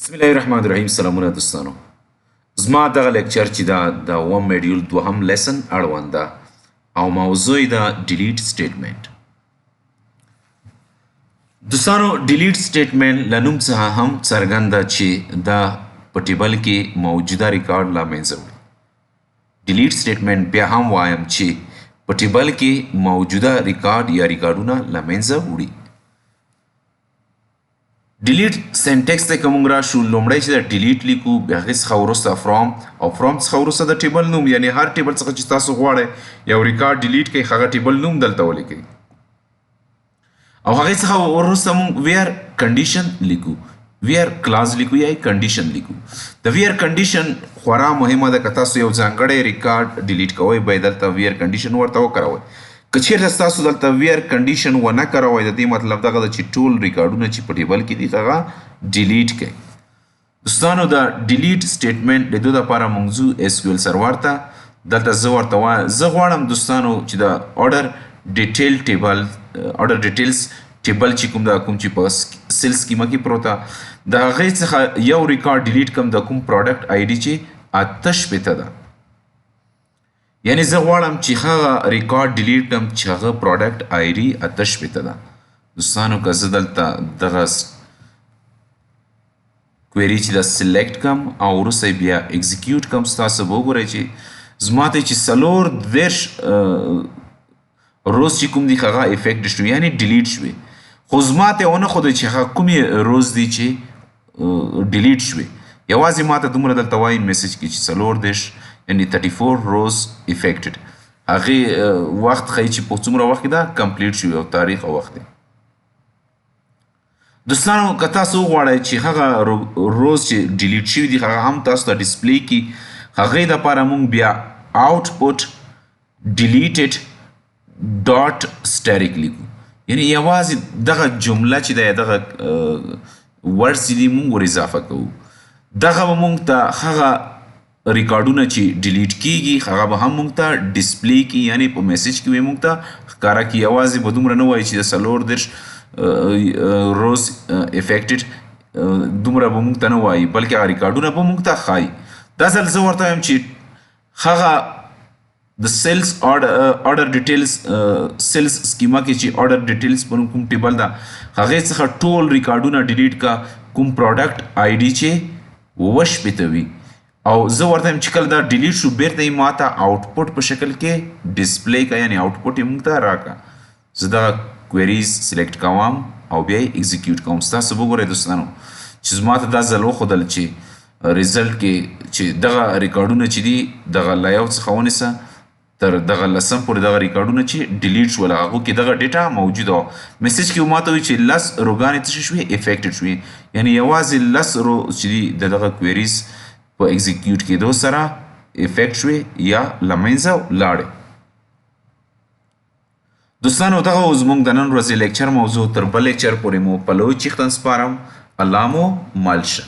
بسم الله الرحمن الرحیم. سلامونه دوستانو. زما دغه لیکچر چې دا د اووم موډیول دوهم لیسن اړوند ده او موضوع یې ده ډیلیټ سټیټمنټ. دوستانو ډیلیټ سټیټمنټ له نوم څخه هم څرګنده چې دا په ټیبل کې موجوده ریکارډ له منځه وړي. ډیلیټ سټیټمنټ بیا هم وایم چې په ټیبل کې موجوده ریکارډ یا ریکارډونه له منځه وړي. ډیلیټ سینټیکس ته که موږ راشو، لومړی چې د ډیلیټ لیکو، بیا هغې څخه وروسته فرام او فرام څخه وروسته د ټیبل نوم، یعنې هر ټیبل څخه چې تاسو غواړئ یو ریکارډ ډیلیټ کړئ، هغه ټیبل نوم دلته ولیکئ او هغې څخه وروسته موږ ویر کنډیشن لیکو، ویر کلاز لیکو یا کنډیشن لیکو. د ویر کنډیشن خورا مهمه ده. که تاسو یو ځانګړی ریکارډ ډیلیټ کوئ باید دلته ویر کنډیشن ورته وکاروئ. که چیرته ستاسو دلته ویر کنډیشن ونه کاروئ، د دې مطلب دغه ده چې ټول ریکارډونه چې په ټیبل کې دي هغه ډیلیټ کړئ. دوستانو د ډیلیټ سټیټمنټ لیدو دپاره موږ ځو SQL سرور ته. دلته زه ورته وایم زه غواړم دوستانو چې د order detail ټیبل ټیبل چې کوم چې په سیل سکیما کې پروت ده، د هغې څخه یو ریکارډ ډیلیټ کړم د کوم پروډکټ آی ډي چې 88 ده. یعنی زه غواړم چې هغه ریکارډ ډیلیټ کړم چې هغه پروډکټ آی ډي 88 ده. دوستانو که زه دلته دغه کویري چې دا سلیکټ کړم او وروسته بیا اکزیکیوټ کړم، ستاسو به وګورئ چې زما ته چې 34 روز چې کوم دي هغه افیکټ شوي، یعنې ډیلیټ شوي. خو زما ته ونه ښوده چې هغه کومې روز دي چې ډیلیټ شوي. یوازې ما ته دومره دلته وایي میسج کې چې 34 یعنې 34 روز افیکټډ. هغې وخت ښایي چې په څومره وخت کې دا کمپلیټ شوي او تاریخ او وخت دی. دوستانو که تاسو وغواړئ چې هغه روز چې ډیلیټ شوي دي هغه هم تاسو ته ډسپلی کړي، هغې دپاره موږ بیا آوټپوټ ډیلیټډ ډاټ سټیریک لیکو. یعنې یوازې دغه جمله چې دی دغه ورډز چې دي موږ ور اضافه کوو. دغه به موږ ته هغه ریکارډونه چې ډیلیټ کیږي هغه به هم موږ ته ډسپلی کړي، یعنې په میسج کې به موږ ته ښکاره کړي. یوازې به دومره نه وایي چې د 34 روز افیکټډ، دومره به موږ ته نه وایي، بلکې هغه ریکارډونه به موږ ته ښایي. دا ځل زه ورته وایم چې هغه د سیلز آرډر ډیټیلز سیلز سکیما کې چې آرډر ډیټیلز په نوم کوم ټیبل ده هغې څخه ټول ریکارډونه ډیلیټ کا کوم پروډکټ آی ډي چې 88 وي. او زه ورته یم چې کله دا ډیلیټ شو بیرته یې ما ته آوټپوټ په شکل کې ډسپلی کا، یعنې آوټپوټ یې موږ ته راکړه. زه دغه کویریز سلیکټ کوم او بیا یې اکزیکیوټ کوم. ستاسو وګورئ دوستانو چې زما ته دا ځل وښودل چې ریزلټ کې چې دغه ریکارډونه چې دي دغه لایاوټ څخه ونیسه تر دغه لسم پورې دغه ریکارډونه چې ډیلیټ شول هغو کې دغه ډیټا موجوده وه. میسج کې ما ته وایي چې 10 روګانې څه شوي افیکټډ شوي، یعنې یوازې 10 رو چې دي د دغه کویریز په اکزیکیوټ کېدو سره افیکټ شوي یا له منځه لاړې. دوستانو دغه زموږ د نن ورځې لیکچر موضوع. تر بل لیکچر پورې مو په لوی چیښتن سپارم. الله مو مل شه.